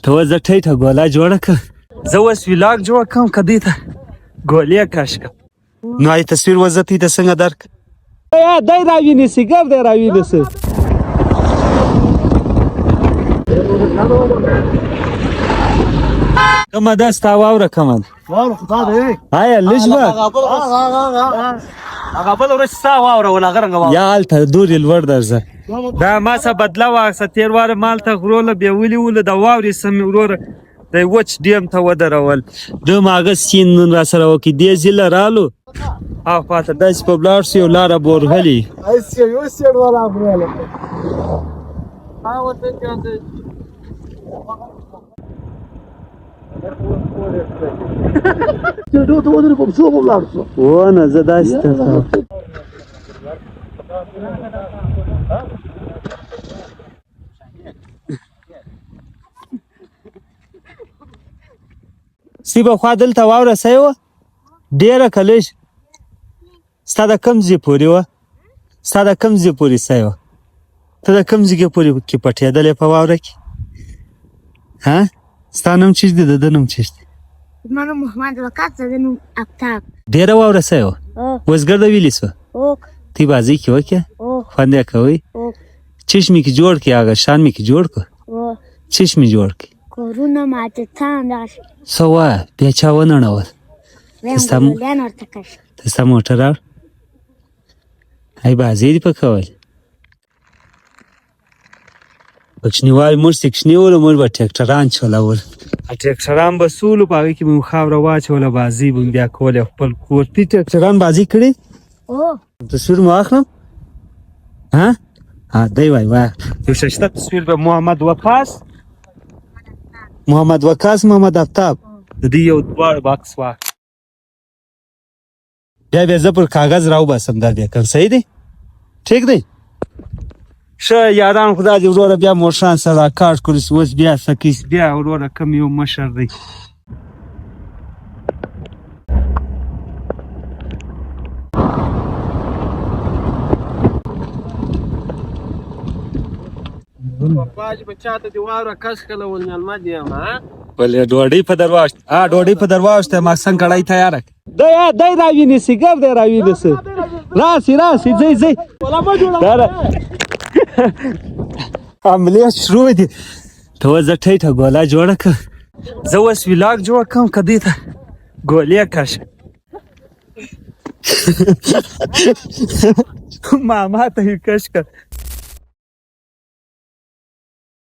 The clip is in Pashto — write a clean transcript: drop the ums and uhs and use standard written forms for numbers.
ته وځه ټیټه ګوله جوړه کړه زه اوس ولاګ جوړ کړم که دې ته ګولې کش کړم نو ای تصویر وځه ته د څنګه درک دی راوینیسي ګر دی راوینیسي کمه ده ستا واوره کمه ده واوره خدا دی آیا لږ به هغه بله ورځ ستا واوره هغه رنګه واوره یا هلته دورې لوړ درځه دا ما څه بدله واخیسته تېر واره ما هلته غروله بېولي وله د واورې سمې وروره د وچ ډیم ته ودرول دوم هغه سیند نن راسره وکړي دې ځله رالو او خواته داسې په ولاړ شو یو لاره بورغلي ونه زه داسې ته سی به خوا دلته واوره سوی وه ډېره که لږ ستا د کوم ځای پورې وه ستا د کوم ځای پورې سوی وه ته د کوم ځای پورې کې پټېدلی په واوره کې ها ستا نوم چیش دی د ده نوم چیش دی زما نوم محمد وقاص د ده نوم افتاب ډېره واوره سوی وه اوس ګرده ویلې سوه تی بازۍ کې وکړه خوند یې کوئ چیش مې کې جوړ کړي هغه شان مې کې جوړ کړه چیش مې جوړ کړي کورونه ماچتان داسې څه وایه بیا چا ونړول ګلولیان ورته کش ته ستا موټر راوړ ای بازۍ دې په کول کوچنیوالي موږ سیکشني ولو موږ به ټرکټران چلول ټرکټران به سولو په هغې کې به مو خاوره واچوله بازۍ به مو بیا کولې خپل کور تی ټرکټران بازۍ کړې تصویر مو واخلم ها دی وای یو ششته تصویر به محمد وقاص محمد افتاب د دې یو دواړه باکس واخ بیا زه پر کاغذ راوباسم دا بیا کوم صحیح دی ټیک دی ښه یاران خدا دې وروره بیا موشان سره راکاټ کړي اوس بیا سکیس بیا وروره کم یو مشر دی باج بچاته دی واوره کس کله ول مېلمه دي یم بلې ډوډۍ په درواغشته ډوډۍ په درواغشته ماکسن کړای تیاره دی راوینیسي ګر دی راوینیسي راسي ځئ عملیات شروع دي ته وځه ټیټه ګوله جوړه کړه زه اوس ولاګ جوړ کړم که دې ته ګولې کش ماما ته یې کش کړ